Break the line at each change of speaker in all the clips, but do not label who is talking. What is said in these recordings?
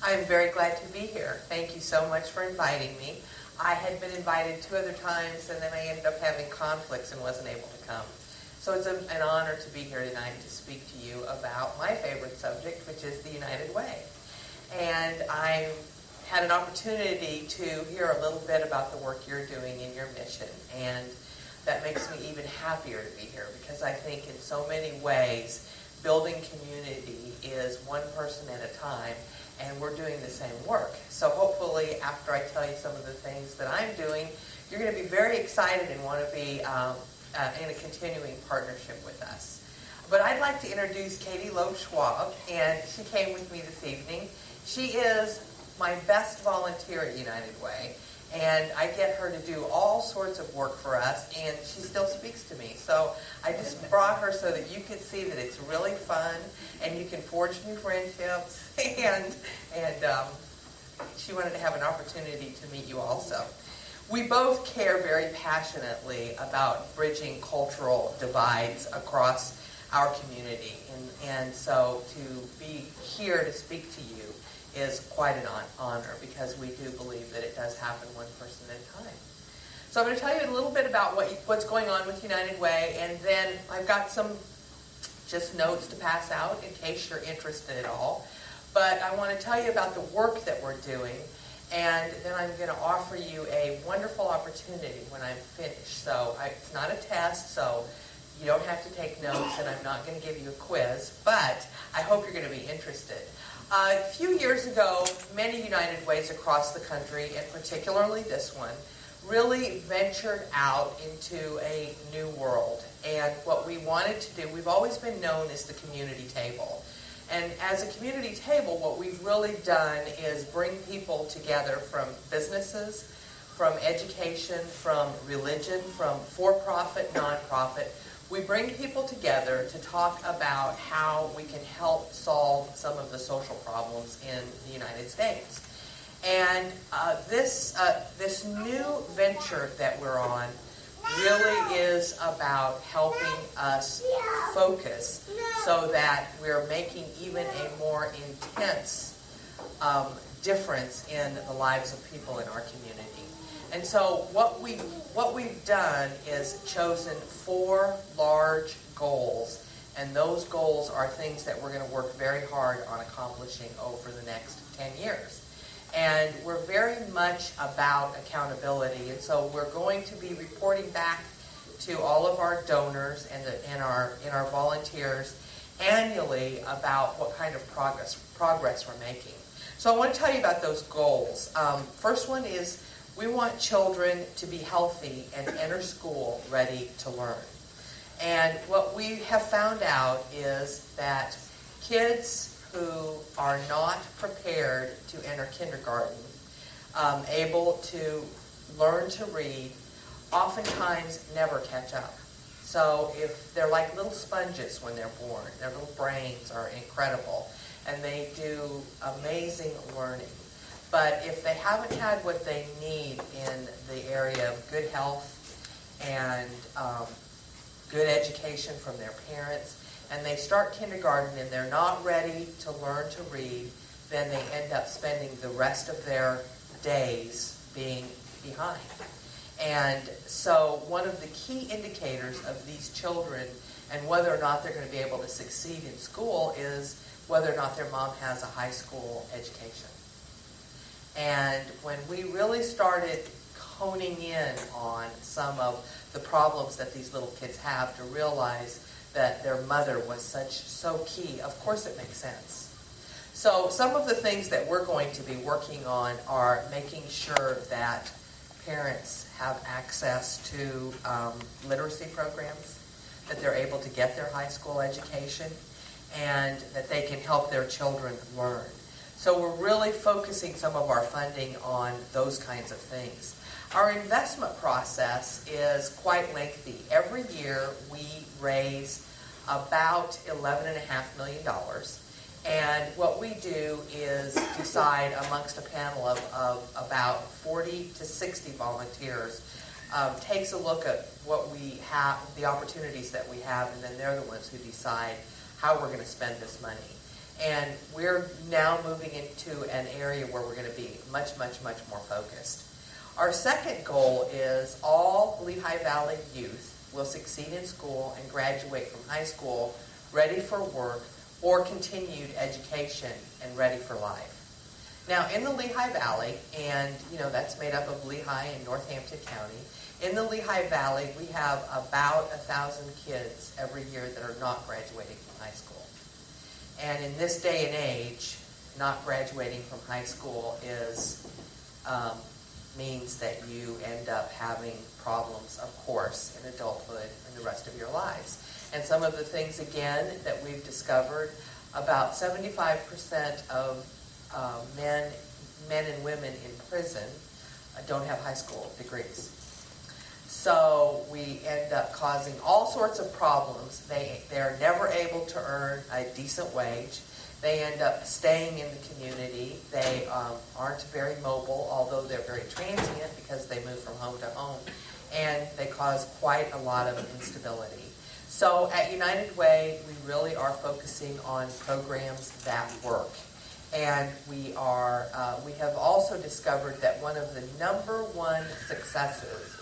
I'm very glad to be here. Thank you so much for inviting me. I had been invited 2 other times, and then I ended up having conflicts and wasn't able to come. So it's an honor to be here tonight to speak to you about my favorite subject, which is the United Way. And I had an opportunity to hear a little bit about the work you're doing in your mission, and that makes me even happier to be here, because I think in so many ways building community is one person at a time, and we're doing the same work. So hopefully after I tell you some of the things that I'm doing, you're going to be very excited and want to be in a continuing partnership with us. But I'd like to introduce Katie Loeb-Schwab, and she came with me this evening. She is my best volunteer at United Way, and I get her to do all sorts of work for us, and she still speaks to me. So I just brought her so that you could see that it's really fun, and you can forge new friendships, and she wanted to have an opportunity to meet you also. We both care very passionately about bridging cultural divides across our community, and so to be here to speak to you is quite an honor, because we do believe that it does happen one person at a time. So I'm going to tell you a little bit about what's going on with United Way, and then I've got some just notes to pass out in case you're interested at all. But I want to tell you about the work that we're doing, and then I'm going to offer you a wonderful opportunity when I'm finished. So it's not a test, so you don't have to take notes, and I'm not going to give you a quiz, but I hope you're going to be interested. A few years ago, many United Ways across the country, and particularly this one, really ventured out into a new world. And what we wanted to do, we've always been known as the community table. And as a community table, what we've really done is bring people together from businesses, from education, from religion, from for-profit, non-profit. We bring people together to talk about how we can help solve some of the social problems in the United States. And this new venture that we're on really is about helping us focus so that we're making even a more intense difference in the lives of people in our community. And so what we've done is chosen 4 large goals, and those goals are things that we're going to work very hard on accomplishing over the next 10 years. And we're very much about accountability, and so we're going to be reporting back to all of our donors and our volunteers annually about what kind of progress we're making. So I want to tell you about those goals. First one is we want children to be healthy and enter school ready to learn. And what we have found out is that kids who are not prepared to enter kindergarten, able to learn to read, oftentimes never catch up. So if they're like little sponges when they're born, their little brains are incredible, and they do amazing learning. But if they haven't had what they need in the area of good health and good education from their parents, and they start kindergarten and they're not ready to learn to read, then they end up spending the rest of their days being behind. And so one of the key indicators of these children and whether or not they're going to be able to succeed in school is whether or not their mom has a high school education. And when we really started honing in on some of the problems that these little kids have, to realize that their mother was so key, of course it makes sense. So some of the things that we're going to be working on are making sure that parents have access to literacy programs, that they're able to get their high school education, and that they can help their children learn. So we're really focusing some of our funding on those kinds of things. Our investment process is quite lengthy. Every year we raise about $11.5 million. And what we do is decide amongst a panel of about 40 to 60 volunteers, takes a look at what we have, the opportunities that we have, and then they're the ones who decide how we're going to spend this money. And we're now moving into an area where we're going to be much, much, much more focused. Our second goal is all Lehigh Valley youth will succeed in school and graduate from high school ready for work or continued education and ready for life. Now, in the Lehigh Valley, and that's made up of Lehigh and Northampton County, in the Lehigh Valley, we have about 1,000 kids every year that are not graduating from high school. And in this day and age, not graduating from high school means that you end up having problems, of course, in adulthood and the rest of your lives. And some of the things, again, that we've discovered, about 75% of men and women in prison don't have high school degrees. So we end up causing all sorts of problems. They're never able to earn a decent wage. They end up staying in the community. They aren't very mobile, although they're very transient because they move from home to home. And they cause quite a lot of instability. So at United Way, we really are focusing on programs that work. And we have also discovered that one of the number one successes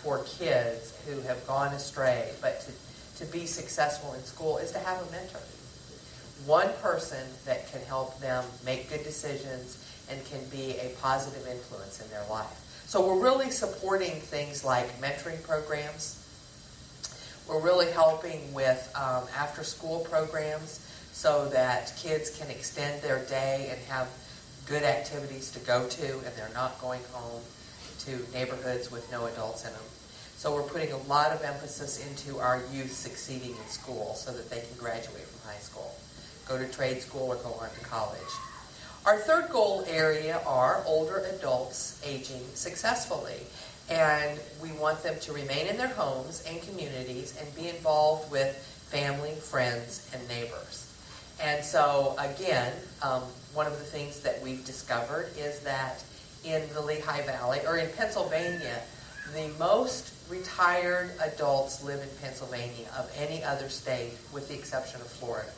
for kids who have gone astray, but to be successful in school, is to have a mentor. One person that can help them make good decisions and can be a positive influence in their life. So we're really supporting things like mentoring programs. We're really helping with after-school programs so that kids can extend their day and have good activities to go to, and they're not going home to neighborhoods with no adults in them. So we're putting a lot of emphasis into our youth succeeding in school so that they can graduate from high school, go to trade school, or go on to college. Our third goal area are older adults aging successfully. And we want them to remain in their homes and communities and be involved with family, friends, and neighbors. And so, again, one of the things that we've discovered is that in the Lehigh Valley, or in Pennsylvania, the most retired adults live in Pennsylvania of any other state, with the exception of Florida.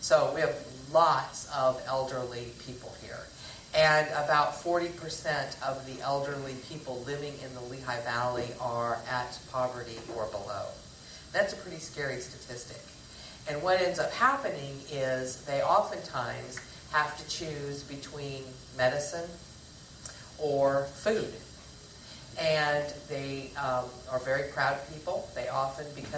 So we have lots of elderly people here. And about 40% of the elderly people living in the Lehigh Valley are at poverty or below. That's a pretty scary statistic. And what ends up happening is they oftentimes have to choose between medicine or food. And they are very proud people. They often, because